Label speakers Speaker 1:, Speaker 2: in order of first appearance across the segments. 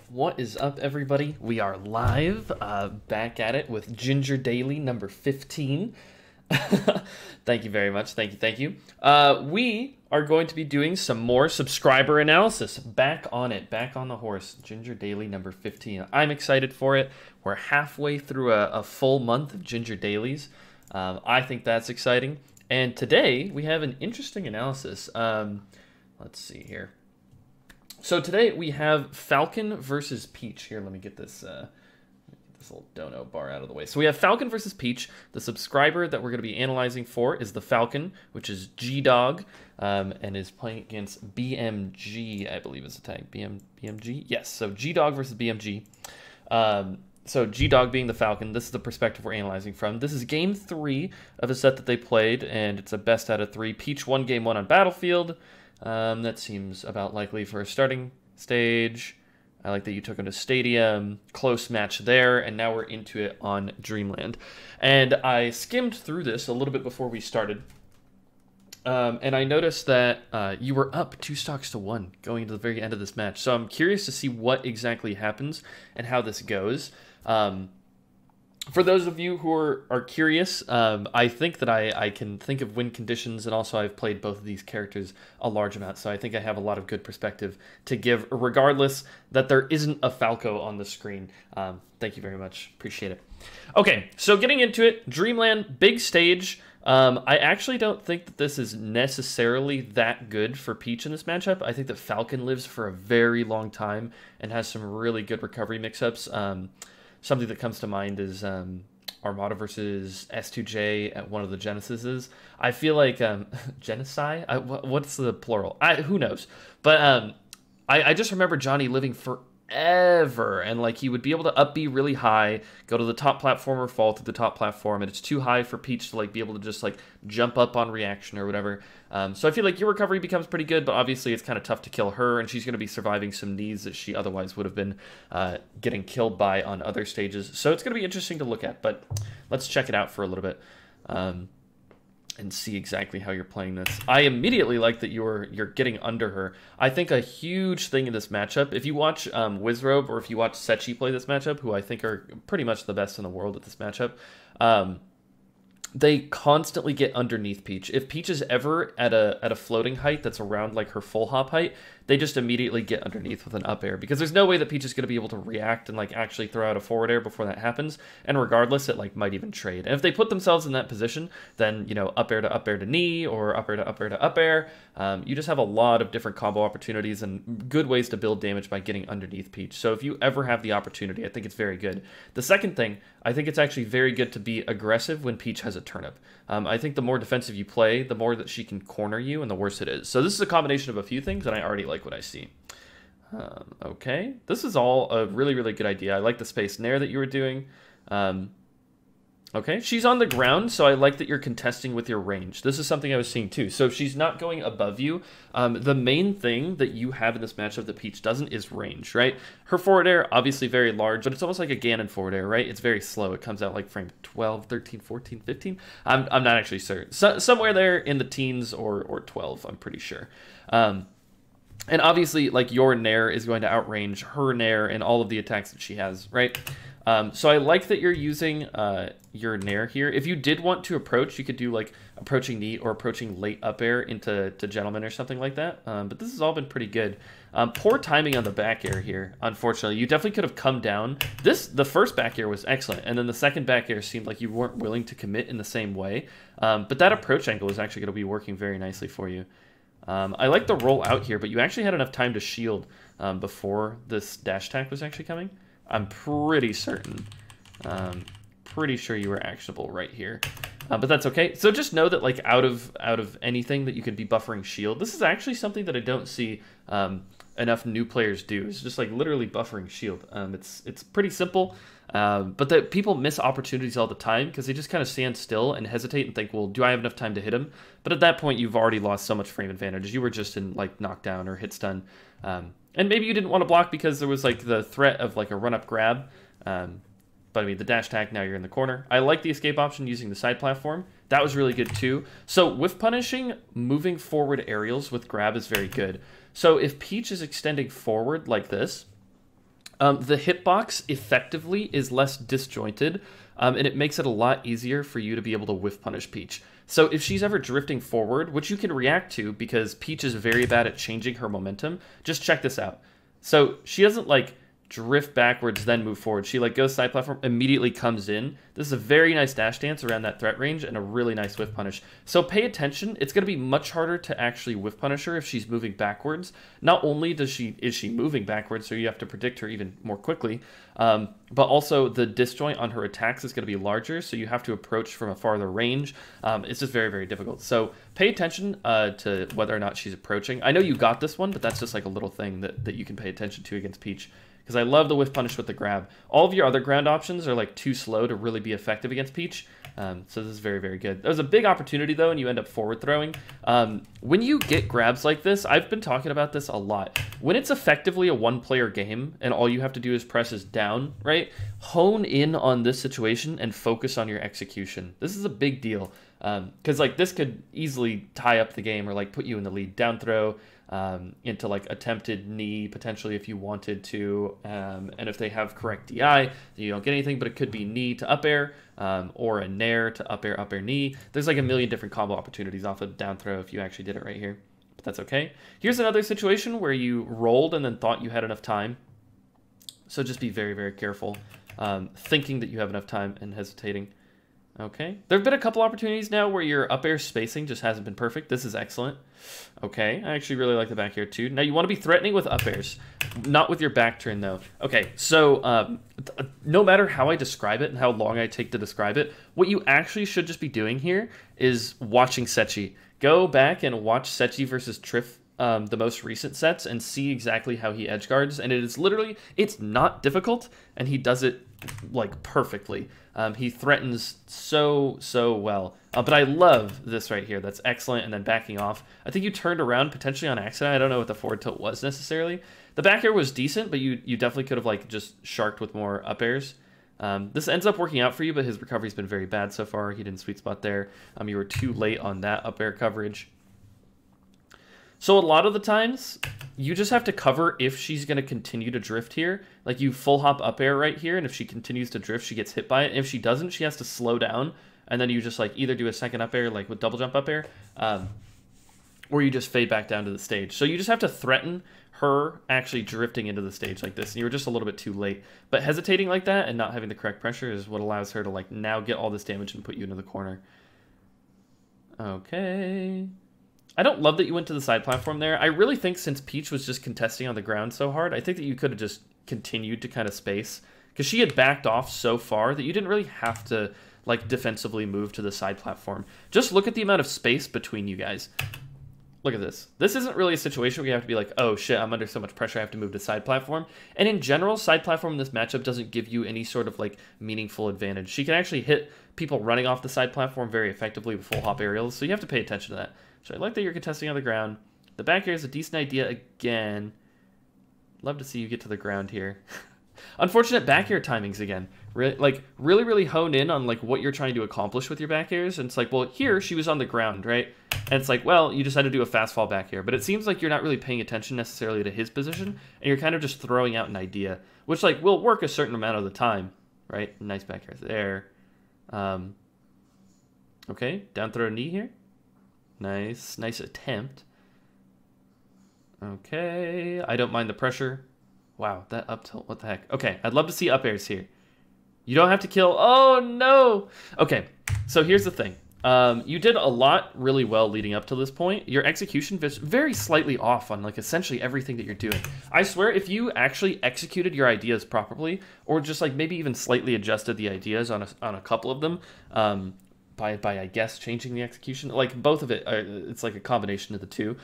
Speaker 1: What is up, everybody? We are live, back at it with Ginger Daily number 15. Thank you very much. Thank you. We are going to be doing some more subscriber analysis. Back on it. Back on the horse. Ginger Daily number 15. I'm excited for it. We're halfway through a full month of Ginger Dailies. I think that's exciting. And today, we have an interesting analysis. Let's see here. So today we have Falcon versus Peach. Here, let me get this little dono bar out of the way. So we have Falcon versus Peach. The subscriber that we're going to be analyzing for is the Falcon, which is G-Dog, and is playing against BMG, I believe is the tag. BMG? Yes, so G-Dog versus BMG. So G-Dog being the Falcon, this is the perspective we're analyzing from. This is game 3 of a set that they played, and it's a best out of 3. Peach won game 1 on Battlefield. That seems about likely for a starting stage. I like that you took him to Stadium. Close match there, and now we're into it on Dreamland. And I skimmed through this a little bit before we started. And I noticed that you were up 2 stocks to 1 going to the very end of this match. So I'm curious to see what exactly happens and how this goes. For those of you who are curious, I think that I can think of win conditions, and also I've played both of these characters a large amount, so I think I have a lot of good perspective to give, regardless that there isn't a Falco on the screen. Thank you very much. Appreciate it. Okay, so getting into it, Dreamland, big stage. I actually don't think that this is necessarily that good for Peach in this matchup. I think that Falcon lives for a very long time and has some really good recovery mix-ups. Something that comes to mind is Armada versus S2J at one of the Genesises. I feel like Genocide? What's the plural? Who knows? But I just remember Johnny living forever, and like he would be able to up B really high, go to the top platform or fall through the top platform, and it's too high for Peach to like be able to just like jump up on reaction or whatever. So I feel like your recovery becomes pretty good, but obviously it's kind of tough to kill her, and she's going to be surviving some knees that she otherwise would have been getting killed by on other stages. So it's going to be interesting to look at, but let's check it out for a little bit and see exactly how you're playing this. I immediately like that you're getting under her. I think a huge thing in this matchup, if you watch Wizrobe or if you watch Sechi play this matchup, who I think are pretty much the best in the world at this matchup, they constantly get underneath Peach. If Peach is ever at a floating height that's around like her full hop height, they just immediately get underneath with an up air, because there's no way that Peach is going to be able to react and like actually throw out a forward air before that happens. And regardless, it like might even trade. And if they put themselves in that position, then you know, up air to knee, or up air to up air to up air. You just have a lot of different combo opportunities and good ways to build damage by getting underneath Peach. So if you ever have the opportunity, I think it's very good. The second thing, I think it's actually very good to be aggressive when Peach has a turnip. I think the more defensive you play, the more that she can corner you, and the worse it is. So this is a combination of a few things, and I already like what I see. Okay, this is all a really, really good idea. I like the space nair that you were doing. Okay, she's on the ground, so I like that you're contesting with your range. This is something I was seeing too. So if she's not going above you, the main thing that you have in this matchup that Peach doesn't is range, right? Her forward air, obviously very large, but it's almost like a Ganon forward air, right? It's very slow. It comes out like frame 12, 13, 14, 15. I'm not actually certain. Somewhere there in the teens or 12, I'm pretty sure. And obviously, like, your nair is going to outrange her nair and all of the attacks that she has, right? So I like that you're using your nair here. If you did want to approach, you could do like approaching knee or approaching late up air into gentleman or something like that. But this has all been pretty good. Poor timing on the back air here, unfortunately. You definitely could have come down. The first back air was excellent, and then the second back air seemed like you weren't willing to commit in the same way. But that approach angle is actually going to be working very nicely for you. I like the roll out here, but you actually had enough time to shield before this dash attack was actually coming. I'm pretty certain. Pretty sure you were actionable right here. But that's okay. So just know that like out of anything that you could be buffering shield. This is actually something that I don't see enough new players do. It's just like literally buffering shield. It's pretty simple, but that people miss opportunities all the time because they just kind of stand still and hesitate and think, well, do I have enough time to hit him? But at that point, you've already lost so much frame advantage. You were just in like knockdown or hit stun. And maybe you didn't want to block because there was like the threat of like a run-up grab. But I mean, the dash attack, now you're in the corner. I like the escape option using the side platform. That was really good too. So with punishing, moving forward aerials with grab is very good. So if Peach is extending forward like this, The hitbox effectively is less disjointed, and it makes it a lot easier for you to be able to whiff punish Peach. So if she's ever drifting forward, which you can react to because Peach is very bad at changing her momentum, just check this out. So she doesn't like drift backwards then move forward. She like goes side platform, immediately comes in. This is a very nice dash dance around that threat range and a really nice whiff punish. So pay attention. It's going to be much harder to actually whiff punish her if she's moving backwards. Not only is she moving backwards, so you have to predict her even more quickly, but also the disjoint on her attacks is going to be larger, so you have to approach from a farther range. It's just very, very difficult. So pay attention to whether or not she's approaching. I know you got this one, but that's just like a little thing that you can pay attention to against Peach. Because I love the whiff punish with the grab. All of your other ground options are like too slow to really be effective against Peach. So this is very, very good. There's a big opportunity though, and you end up forward throwing. When you get grabs like this, I've been talking about this a lot. When it's effectively a one-player game and all you have to do is press is down, right? Hone in on this situation and focus on your execution. This is a big deal. Because like this could easily tie up the game or like put you in the lead. Down throw into like attempted knee potentially if you wanted to, and if they have correct DI, you don't get anything, but it could be knee to up air, or a nair to up air knee. There's like a million different combo opportunities off of down throw if you actually did it right here, but that's okay. Here's another situation where you rolled and then thought you had enough time, so just be very, very careful thinking that you have enough time and hesitating. Okay, there have been a couple opportunities now where your up air spacing just hasn't been perfect. This is excellent. Okay, I actually really like the back air too. Now you want to be threatening with up airs, not with your back turn though. Okay, so no matter how I describe it and how long I take to describe it, what you actually should just be doing here is watching Sechi. Go back and watch Sechi versus Triff, the most recent sets, and see exactly how he edge guards, and it is literally, it's not difficult, and he does it like perfectly. He threatens so well, but I love this right here. That's excellent. And then backing off, I think you turned around potentially on accident. I don't know what the forward tilt was necessarily. The back air was decent, but you definitely could have like just sharked with more up airs. This ends up working out for you, but his recovery's been very bad so far. He didn't sweet spot there. You were too late on that up air coverage. So a lot of the times, you just have to cover if she's going to continue to drift here. Like you full hop up air right here, and if she continues to drift, she gets hit by it. And if she doesn't, she has to slow down, and then you just like either do a second up air, like with double jump up air, or you just fade back down to the stage. So you just have to threaten her actually drifting into the stage like this, and you were just a little bit too late. But hesitating like that and not having the correct pressure is what allows her to like now get all this damage and put you into the corner. Okay. I don't love that you went to the side platform there. I really think since Peach was just contesting on the ground so hard, I think that you could have just continued to kind of space, because she had backed off so far that you didn't really have to like defensively move to the side platform. Just look at the amount of space between you guys. Look at this. This isn't really a situation where you have to be like, oh shit, I'm under so much pressure, I have to move to side platform. And in general, side platform in this matchup doesn't give you any sort of like meaningful advantage. She can actually hit people running off the side platform very effectively with full hop aerials, so you have to pay attention to that. So I like that you're contesting on the ground. The back air is a decent idea again. Love to see you get to the ground here. Unfortunate back air timings again. Really hone in on like what you're trying to accomplish with your back airs. And it's like, well, here she was on the ground, right? And it's like, well, you just had to do a fast fall back air. But it seems like you're not really paying attention necessarily to his position, and you're kind of just throwing out an idea, which like will work a certain amount of the time, right? Nice back air there. Okay, down throw knee here. Nice attempt. Okay, I don't mind the pressure. Wow, that up tilt, what the heck? Okay, I'd love to see up airs here. You don't have to kill, oh no! Okay, so here's the thing. You did a lot really well leading up to this point. Your execution was very slightly off on like essentially everything that you're doing. I swear if you actually executed your ideas properly, or just like maybe even slightly adjusted the ideas on a couple of them, by I guess changing the execution, like both of it, it's like a combination of the two,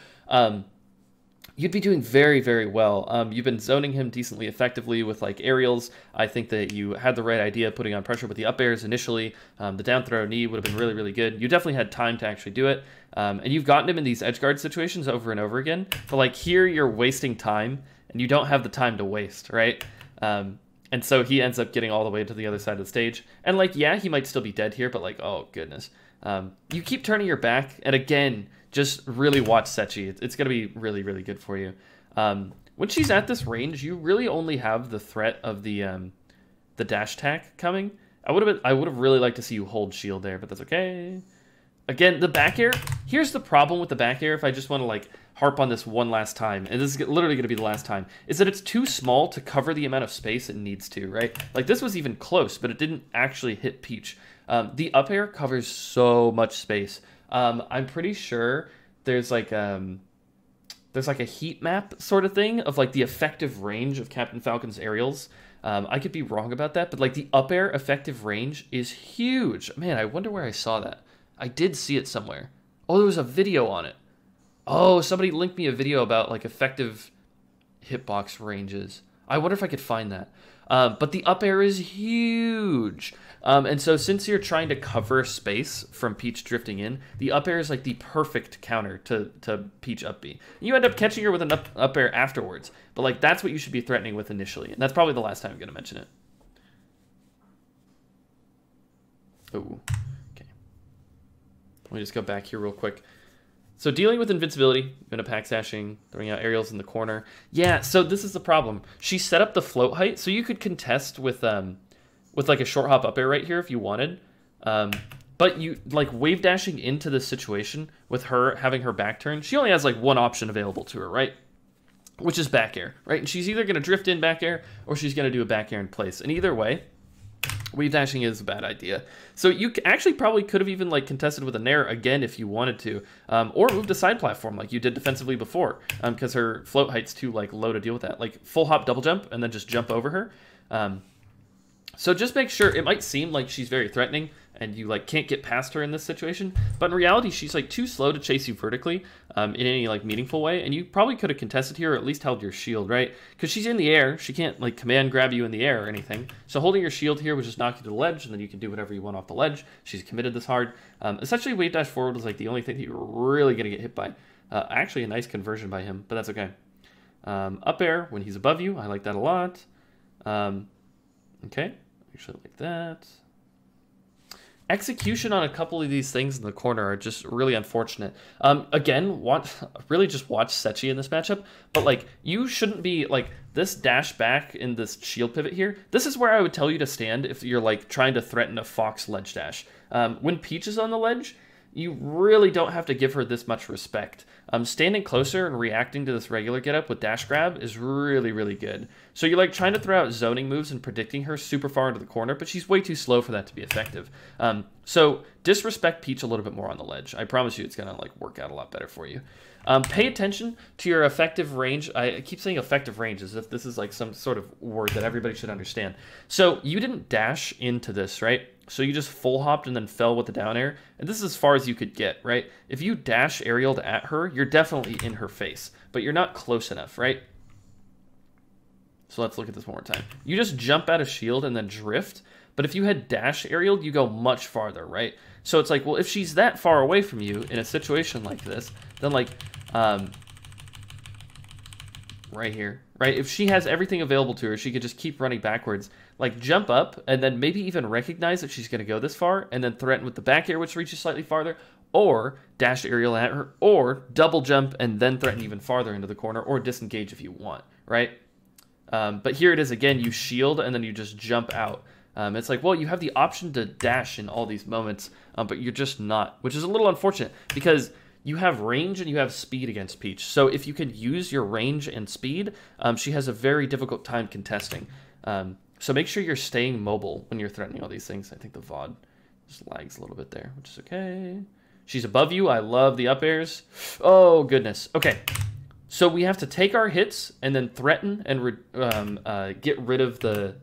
Speaker 1: you'd be doing very well. You've been zoning him decently effectively with like aerials. I think that you had the right idea putting on pressure with the up airs initially. The down throw knee would have been really good. You definitely had time to actually do it, and you've gotten him in these edge guard situations over and over again, but like here you're wasting time and you don't have the time to waste, right? And so he ends up getting all the way to the other side of the stage. And like, yeah, he might still be dead here, but like, oh goodness. You keep turning your back, and again, just really watch Sechi. It's going to be really good for you. when she's at this range, you really only have the threat of the dash attack coming. I would have really liked to see you hold shield there, but that's okay. Again, the back air. Here's the problem with the back air. If I just want to like harp on this one last time, and this is literally going to be the last time, is that it's too small to cover the amount of space it needs to, right? Like this was even close, but it didn't actually hit Peach. The up air covers so much space. I'm pretty sure there's like a heat map sort of thing of like the effective range of Captain Falcon's aerials. I could be wrong about that, but like the up air effective range is huge. Man, I wonder where I saw that. I did see it somewhere. Oh, there was a video on it. Oh, somebody linked me a video about like effective hitbox ranges. I wonder if I could find that. But the up air is huge. And so since you're trying to cover space from Peach drifting in, the up air is like the perfect counter to Peach up B. You end up catching her with an up air afterwards. But like that's what you should be threatening with initially. And that's probably the last time I'm going to mention it. Oh. Let me just go back here real quick. So dealing with invincibility, going to pack sashing, throwing out aerials in the corner. Yeah, so this is the problem. She set up the float height, so you could contest with like a short hop up air right here if you wanted. But you like wave dashing into this situation with her having her back turn. She only has like one option available to her, right? Which is back air, right? And she's either going to drift in back air or she's going to do a back air in place. And either way, wave dashing is a bad idea. So you actually probably could have even like contested with a nair again if you wanted to, or moved a side platform like you did defensively before, because her float height's too like low to deal with that. Like full hop double jump and then just jump over her. So just make sure, it might seem like she's very threatening and you like can't get past her in this situation, but in reality she's like too slow to chase you vertically in any like meaningful way, and you probably could have contested here or at least held your shield, right? Because she's in the air, she can't like command grab you in the air or anything, so holding your shield here would just knock you to the ledge, and then you can do whatever you want off the ledge. She's committed this hard. Essentially wave dash forward was like the only thing that you're really going to get hit by. Actually a nice conversion by him, but that's okay. Up air when he's above you, I like that a lot. Okay, actually like that. Execution on a couple of these things in the corner are just really unfortunate. Again, really just watch Sechi in this matchup, but like you shouldn't be like this dash back in this shield pivot here. This is where I would tell you to stand if you're like trying to threaten a Fox ledge dash. When Peach is on the ledge, you really don't have to give her this much respect. Standing closer and reacting to this regular getup with dash grab is really, really good. So you're like trying to throw out zoning moves and predicting her super far into the corner, but she's way too slow for that to be effective. So disrespect Peach a little bit more on the ledge. I promise you it's gonna like work out a lot better for you. Pay attention to your effective range. I keep saying effective range as if this is like some sort of word that everybody should understand. So you didn't dash into this, right? So you just full hopped and then fell with the down air. And this is as far as you could get, right? If you dash aerialed at her, you're definitely in her face, but you're not close enough, right? So let's look at this one more time. You just jump out of shield and then drift. But if you had dash aerialed, you go much farther, right? So it's like, well, if she's that far away from you in a situation like this, then like, right here, right? If she has everything available to her, she could just keep running backwards, like jump up and then maybe even recognize that she's going to go this far and then threaten with the back air, which reaches slightly farther, or dash aerial at her, or double jump and then threaten even farther into the corner, or disengage if you want, right? But here it is again, you shield and then you just jump out. It's like, well, you have the option to dash in all these moments, but you're just not, which is a little unfortunate because you have range and you have speed against Peach. So if you can use your range and speed, she has a very difficult time contesting. So make sure you're staying mobile when you're threatening all these things. I think the VOD just lags a little bit there, which is okay. She's above you. I love the up airs. Oh, goodness. Okay. So we have to take our hits and then threaten and get rid of the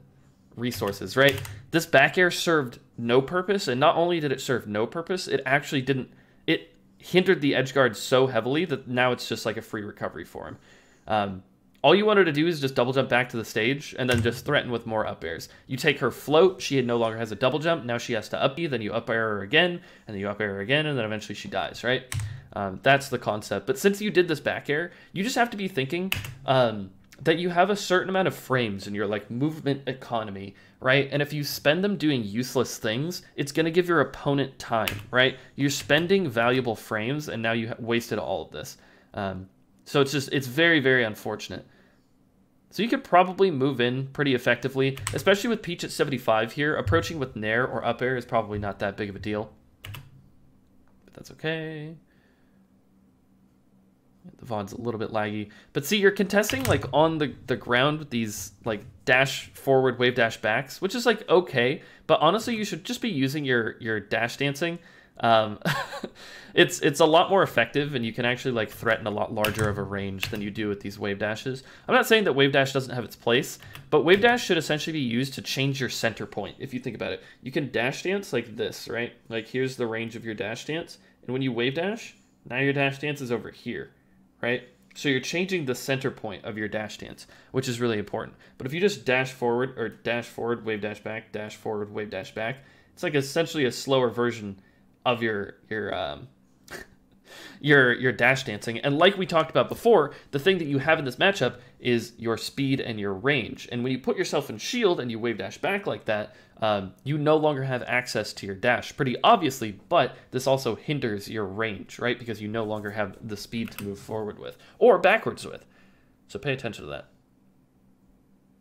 Speaker 1: resources, right? This back air served no purpose, and not only did it serve no purpose, it actually didn't, it hindered the edge guard so heavily that now it's just like a free recovery for him. All you wanted to do is just double jump back to the stage and then just threaten with more up airs. You take her float, she no longer has a double jump, now she has to up you, then you up air her again, and then you up air her again, and then eventually she dies, right? That's the concept. But since you did this back air, you just have to be thinking that you have a certain amount of frames in your like movement economy, right? And if you spend them doing useless things, it's going to give your opponent time, right? You're spending valuable frames and now you wasted all of this. So it's very, very unfortunate. So you could probably move in pretty effectively, especially with Peach at 75 here. Approaching with Nair or up air is probably not that big of a deal. But that's okay. The VOD's a little bit laggy. But see, you're contesting like on the ground with these like dash forward, wave dash backs, which is like okay. But honestly, you should just be using your dash dancing. It's a lot more effective, and you can actually like threaten a lot larger of a range than you do with these wave dashes. I'm not saying that wave dash doesn't have its place, but wave dash should essentially be used to change your center point. If you think about it, you can dash dance like this, right? Like here's the range of your dash dance, and when you wave dash, now your dash dance is over here, right? So you're changing the center point of your dash dance, which is really important. But if you just dash forward, or dash forward, wave dash back, dash forward, wave dash back, it's like essentially a slower version of your dash dancing. And like we talked about before, the thing that you have in this matchup is your speed and your range. And when you put yourself in shield and you wave dash back like that, you no longer have access to your dash, pretty obviously, but this also hinders your range, right? Because you no longer have the speed to move forward with, or backwards with. So pay attention to that.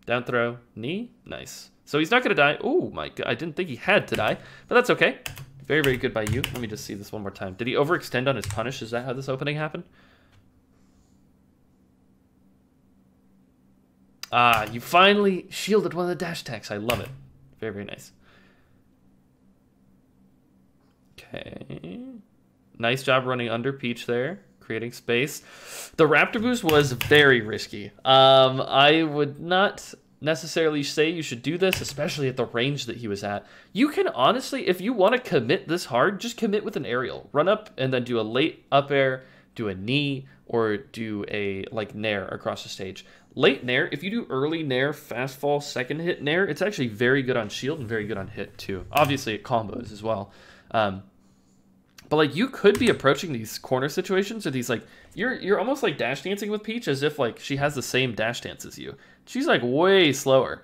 Speaker 1: Down throw, knee, nice. So he's not gonna die. Oh my god, I didn't think he had to die, but that's okay. Very, very good by you. Let me just see this one more time. Did he overextend on his punish? Is that how this opening happened? Ah, you finally shielded one of the dash attacks. I love it. Very, very nice. Okay. Nice job running under Peach there, creating space. The Raptor boost was very risky. I would not necessarily say you should do this, especially at the range that he was at. You can honestly, if you want to commit this hard, just commit with an aerial. Run up and then do a late up air, do a knee, or do a like nair across the stage. Late nair, if you do early nair, fast fall, second hit nair, it's actually very good on shield and very good on hit too. Obviously it combos as well. But like you could be approaching these corner situations, or these like you're almost like dash dancing with Peach as if like she has the same dash dance as you. She's like way slower.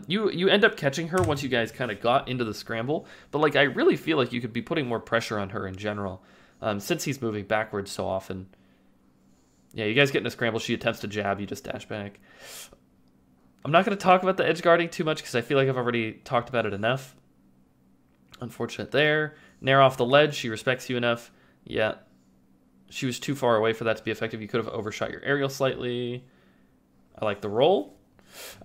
Speaker 1: You end up catching her once you guys kind of got into the scramble, but like I really feel like you could be putting more pressure on her in general, since he's moving backwards so often. Yeah, you guys get in a scramble, she attempts to jab, you just dash back. I'm not going to talk about the edge guarding too much because I feel like I've already talked about it enough. Unfortunate there. Nair off the ledge, she respects you enough. Yeah, she was too far away for that to be effective. You could have overshot your aerial slightly. I like the roll.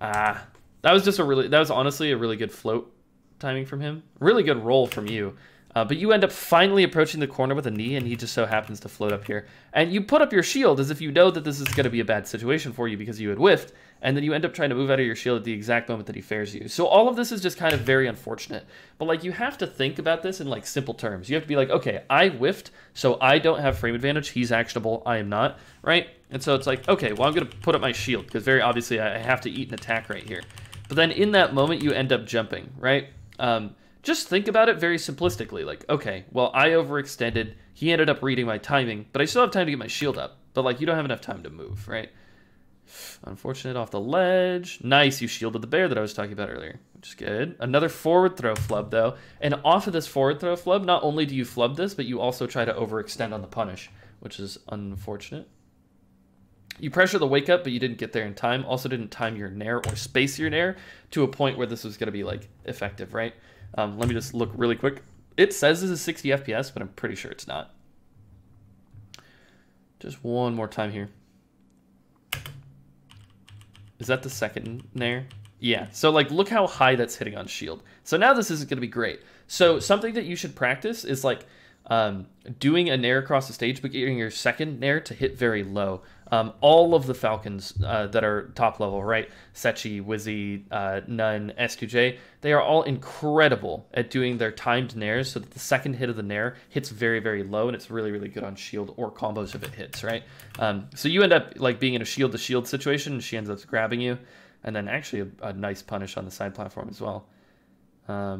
Speaker 1: That was honestly a really good float timing from him. Really good roll from you. But you end up finally approaching the corner with a knee, and he just so happens to float up here. And you put up your shield as if you know that this is going to be a bad situation for you because you had whiffed, and then you end up trying to move out of your shield at the exact moment that he fares you. So all of this is just kind of very unfortunate. But like you have to think about this in like simple terms. You have to be like, okay, I whiffed, so I don't have frame advantage. He's actionable. I am not, right? And so it's like, okay, well, I'm going to put up my shield because very obviously I have to eat an attack right here. But then in that moment, you end up jumping, right? Just think about it very simplistically. Like, okay, well, I overextended. He ended up reading my timing, but I still have time to get my shield up. But, like, you don't have enough time to move, right? Unfortunate off the ledge. Nice, you shielded the bear that I was talking about earlier, which is good. Another forward throw flub, though. And off of this forward throw flub, not only do you flub this, but you also try to overextend on the punish, which is unfortunate. You pressure the wake up, but you didn't get there in time. Also didn't time your nair or space your nair to a point where this was going to be, like, effective, right? Let me just look really quick. It says this is 60 FPS, but I'm pretty sure it's not. Just one more time here. Is that the second nair? Yeah, so like look how high that's hitting on shield. So now this isn't going to be great. So something that you should practice is like doing a nair across the stage, but getting your second nair to hit very low. All of the Falcons that are top level, right? Sechi, Wizzy, Nun, S2J, they are all incredible at doing their timed nairs so that the second hit of the nair hits very, very low, and it's really, really good on shield or combos if it hits, right? So you end up like being in a shield-to-shield situation, and she ends up grabbing you, and then actually a nice punish on the side platform as well. I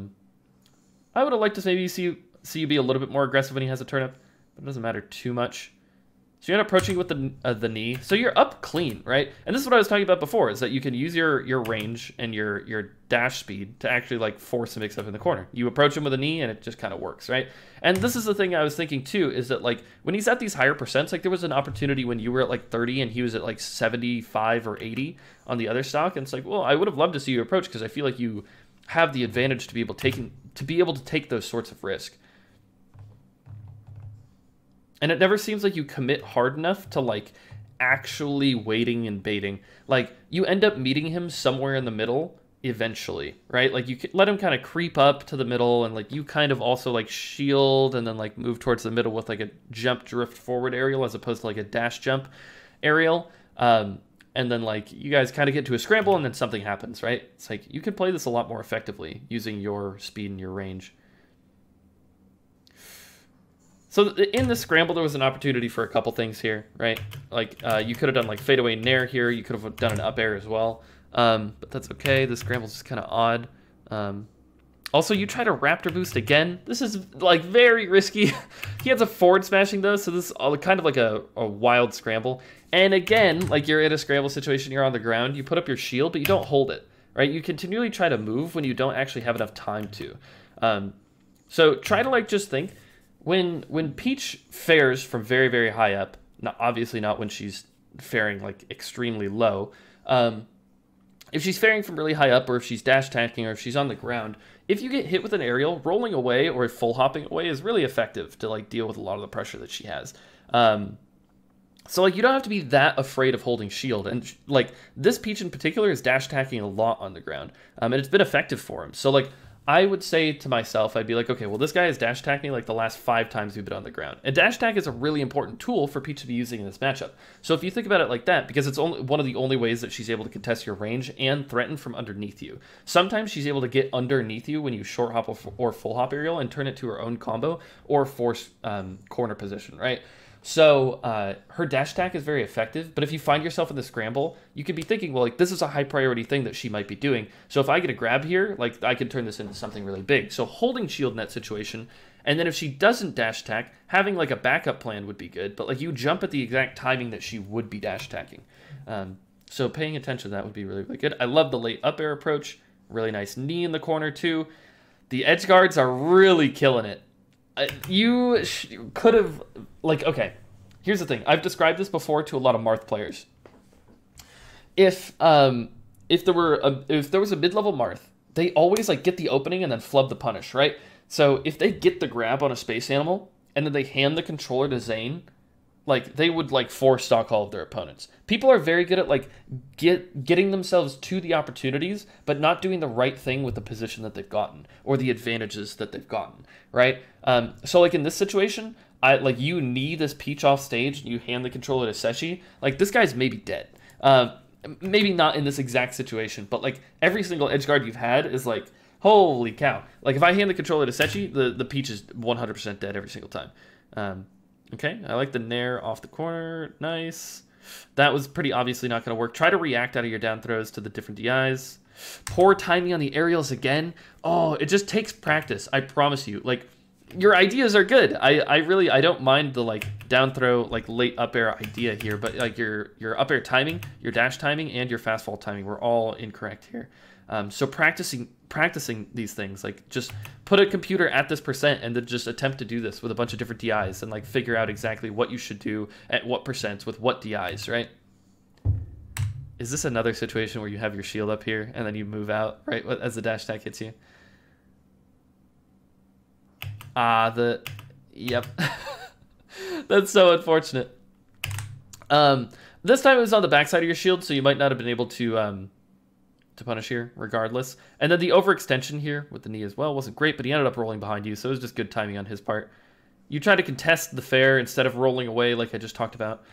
Speaker 1: would have liked to maybe see you be a little bit more aggressive when he has a turn up, but it doesn't matter too much. So you're not approaching with the knee. So you're up clean, right? And this is what I was talking about before, is that you can use your range and your dash speed to actually like force a mix up in the corner. You approach him with a knee and it just kind of works, right? And this is the thing I was thinking too, is that like when he's at these higher percents, like there was an opportunity when you were at like 30 and he was at like 75 or 80 on the other stock. And it's like, well, I would have loved to see you approach because I feel like you have the advantage to be able to take those sorts of risk. And it never seems like you commit hard enough to like actually waiting and baiting. Like you end up meeting him somewhere in the middle eventually, right? Like you let him kind of creep up to the middle and like you kind of also like shield and then like move towards the middle with like a jump drift forward aerial as opposed to like a dash jump aerial. And then like you guys kind of get to a scramble and then something happens, right? It's like you can play this a lot more effectively using your speed and your range. So in the scramble, there was an opportunity for a couple things here, right? Like you could have done like fadeaway nair here. You could have done an up air as well, but that's okay. The scramble's just kind of odd. Also, you try to raptor boost again. This is like very risky. He has a forward smashing though, so this is all kind of like a wild scramble. And again, like you're in a scramble situation, you're on the ground, you put up your shield, but you don't hold it, right? You continually try to move when you don't actually have enough time to. So try to like just think, when Peach fares from very, very high up, obviously not when she's faring like extremely low, if she's faring from really high up or if she's dash attacking or if she's on the ground, if you get hit with an aerial, rolling away or full hopping away is really effective to like deal with a lot of the pressure that she has. So like you don't have to be that afraid of holding shield, and like this Peach in particular is dash attacking a lot on the ground, and it's been effective for him. So like I would say to myself, I'd be like, okay, well, this guy has dash attacked me like the last 5 times we've been on the ground. And dash attack is a really important tool for Peach to be using in this matchup. So if you think about it like that, because it's only one of the only ways that she's able to contest your range and threaten from underneath you. Sometimes she's able to get underneath you when you short hop or full hop aerial and turn it to her own combo or force corner position, right? So her dash attack is very effective, but if you find yourself in the scramble, you could be thinking, well, like this is a high priority thing that she might be doing. So if I get a grab here, like I could turn this into something really big. So holding shield in that situation, and then if she doesn't dash attack, having like a backup plan would be good, but like you jump at the exact timing that she would be dash attacking. So paying attention to that would be really, really good. I love the late up air approach, really nice knee in the corner too. The edge guards are really killing it. You could have, like, okay, here's the thing. I've described this before to a lot of Marth players. If there was a mid-level Marth, they always like get the opening and then flub the punish, right? So if they get the grab on a space animal and then they hand the controller to Zane, like they would like 4-stock all of their opponents. People are very good at like getting themselves to the opportunities, but not doing the right thing with the position that they've gotten or the advantages that they've gotten, right? So like in this situation, you knee this Peach off stage and you hand the controller to Seshi, like this guy's maybe dead. Maybe not in this exact situation, but like every single edge guard you've had is like, holy cow. Like if I hand the controller to Sechi, the Peach is 100% dead every single time. Okay, I like the nair off the corner. Nice. That was pretty obviously not going to work. Try to react out of your down throws to the different DIs. Poor timing on the aerials again. Oh, it just takes practice. I promise you. Like, your ideas are good. I don't mind the like down throw, like late up air idea here, but like your up air timing, your dash timing, and your fast fall timing were all incorrect here. So practicing these things, like just put a computer at this percent and then just attempt to do this with a bunch of different DIs and like figure out exactly what you should do at what percents with what DIs, right? Is this another situation where you have your shield up here and then you move out, right, as the dash attack hits you? Yep. That's so unfortunate. This time it was on the backside of your shield, so you might not have been able to punish here, regardless. And then the overextension here with the knee as well wasn't great, but he ended up rolling behind you, so it was just good timing on his part. You try to contest the fair instead of rolling away like I just talked about.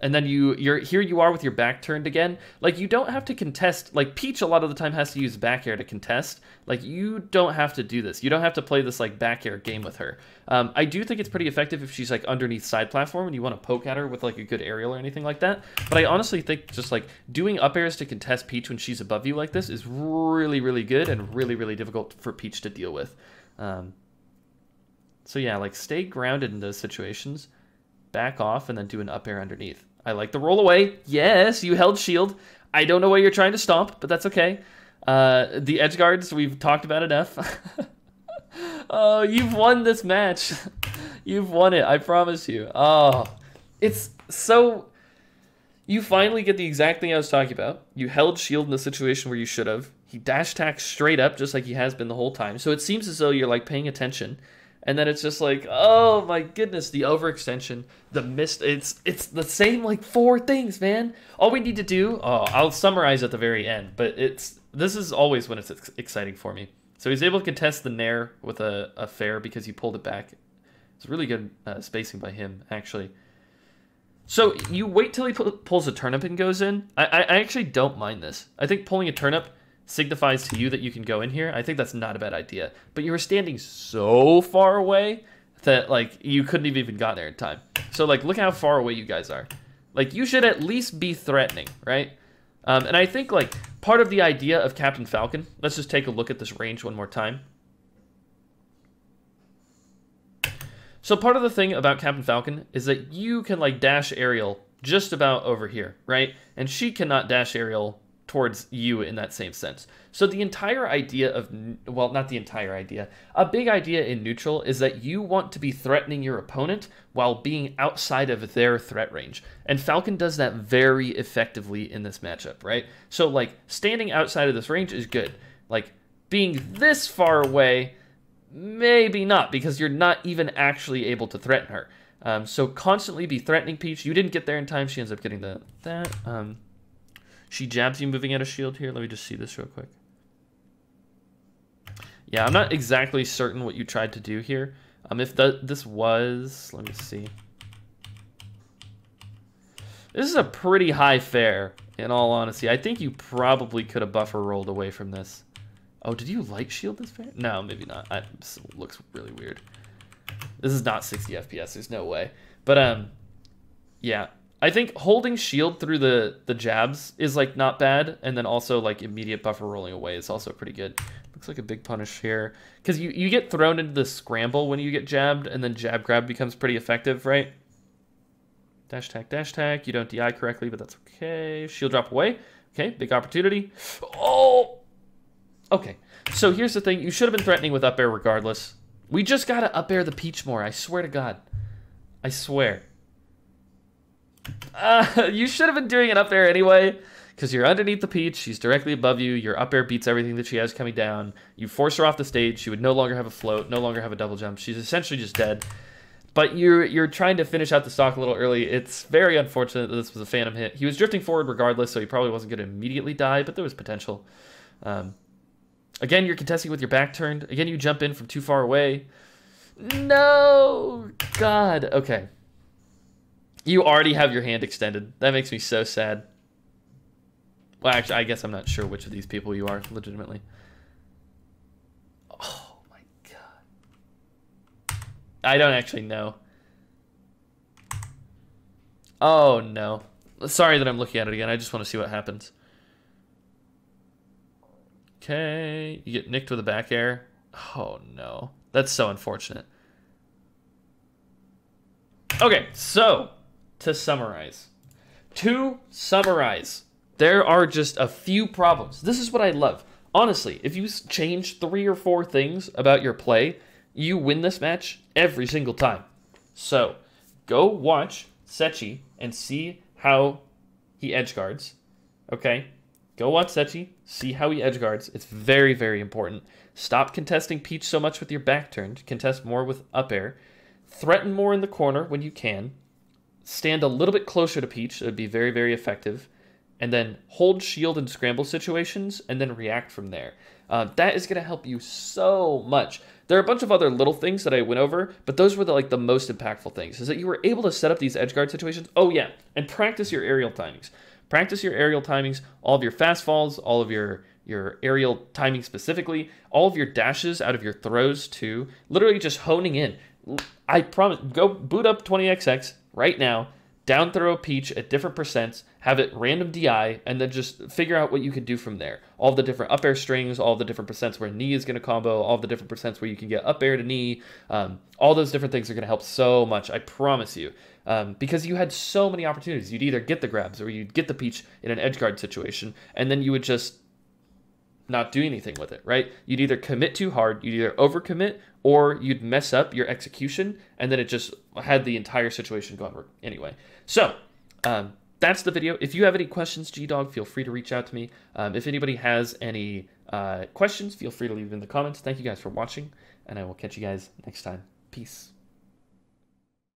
Speaker 1: And then you're here you are with your back turned again. Like, you don't have to contest. Like, Peach a lot of the time has to use back air to contest. Like, you don't have to do this. You don't have to play this, like, back air game with her. I do think it's pretty effective if she's, like, underneath side platform and you want to poke at her with, like, a good aerial or anything like that. But I honestly think just, like, doing up airs to contest Peach when she's above you like this is really, really good and really, really difficult for Peach to deal with. So, yeah, like, stay grounded in those situations. back off, and then do an up air underneath. I like the roll away. Yes, you held shield. I don't know why you're trying to stomp, but that's okay. The edge guards, we've talked about enough. Oh, you've won this match. You've won it, I promise you. Oh, it's so... You finally get the exact thing I was talking about. You held shield in the situation where you should have. He dash attacks straight up, just like he has been the whole time. So it seems as though you're like paying attention. And then it's just like, oh my goodness, the overextension, the missed. It's the same like 4 things, man. All we need to do, I'll summarize at the very end, but this is always when it's exciting for me. So he's able to contest the nair with a fair because he pulled it back. It's really good spacing by him, actually. So you wait till he pulls a turnip and goes in. I actually don't mind this. I think pulling a turnip signifies to you that you can go in here. I think that's not a bad idea. But you were standing so far away that like you couldn't have even got there in time. So like look how far away you guys are. Like you should at least be threatening, right? And I think like part of the idea of Captain Falcon, let's just take a look at this range one more time. So part of the thing about Captain Falcon is that you can like dash aerial just about over here, right? And she cannot dash aerial towards you in that same sense. So the entire idea of, well, not the entire idea, a big idea in neutral is that you want to be threatening your opponent while being outside of their threat range. And Falcon does that very effectively in this matchup, right? So like standing outside of this range is good. Like being this far away, maybe not, because you're not even actually able to threaten her. So constantly be threatening Peach. You didn't get there in time. She ends up getting that. She jabs you moving out of shield here. Let me just see this real quick. Yeah, I'm not exactly certain what you tried to do here. If this was, let me see. This is a pretty high fair, in all honesty. I think you probably could have buffer rolled away from this. Oh, did you light shield this fair? No, maybe not. This looks really weird. This is not 60 FPS. There's no way. But, yeah. I think holding shield through the jabs is, like, not bad. And then also, like, immediate buffer rolling away is also pretty good. Looks like a big punish here. Because you get thrown into the scramble when you get jabbed, and then jab grab becomes pretty effective, right? Dash attack. You don't DI correctly, but that's okay. Shield drop away. Okay, big opportunity. Oh! Okay, so here's the thing. You should have been threatening with up air regardless. We just got to up air the Peach more. I swear to God. I swear. You should have been doing an up air anyway, because you're underneath the Peach. She's directly above you. Your up air beats everything that she has coming down. You force her off the stage. She would no longer have a float, no longer have a double jump. She's essentially just dead. But you're trying to finish out the stock a little early. It's very unfortunate that this was a phantom hit. He was drifting forward regardless, so he probably wasn't going to immediately die, but there was potential. Again, you're contesting with your back turned. Again, you jump in from too far away. No! God. Okay. You already have your hand extended. That makes me so sad. Well, actually, I guess I'm not sure which of these people you are, legitimately. Oh, my God. I don't actually know. Oh, no. Sorry that I'm looking at it again. I just want to see what happens. Okay, you get nicked with a back air. Oh no, that's so unfortunate. Okay, so to summarize, there are just a few problems. This is what I love. Honestly, if you change 3 or 4 things about your play, you win this match every single time. So go watch Sechi and see how he edgeguards. Okay? Go watch Sechi, see how he edgeguards. It's very, very important. Stop contesting Peach so much with your back turned. Contest more with up air. Threaten more in the corner when you can. Stand a little bit closer to Peach. It would be very, very effective. And then hold shield in scramble situations and then react from there. That is going to help you so much. There are a bunch of other little things that I went over, but those were the most impactful things. Is that you were able to set up these edgeguard situations. Oh yeah, and practice your aerial timings. Practice your aerial timings, all of your fast falls, all of your aerial timing specifically, all of your dashes out of your throws too. Literally just honing in. I promise, go boot up 20XX right now. down throw a Peach at different percents, have it random DI, and then just figure out what you can do from there. All the different up air strings, all the different percents where knee is going to combo, all the different percents where you can get up air to knee. All those different things are going to help so much, I promise you. Because you had so many opportunities. You'd either get the grabs or you'd get the Peach in an edge guard situation, and then you would just not do anything with it, right? You'd either commit too hard, you'd either overcommit, or you'd mess up your execution, and then it just had the entire situation gone anyway. So, that's the video. If you have any questions, G-Dog, feel free to reach out to me. If anybody has any questions, feel free to leave them in the comments. Thank you guys for watching, and I will catch you guys next time. Peace.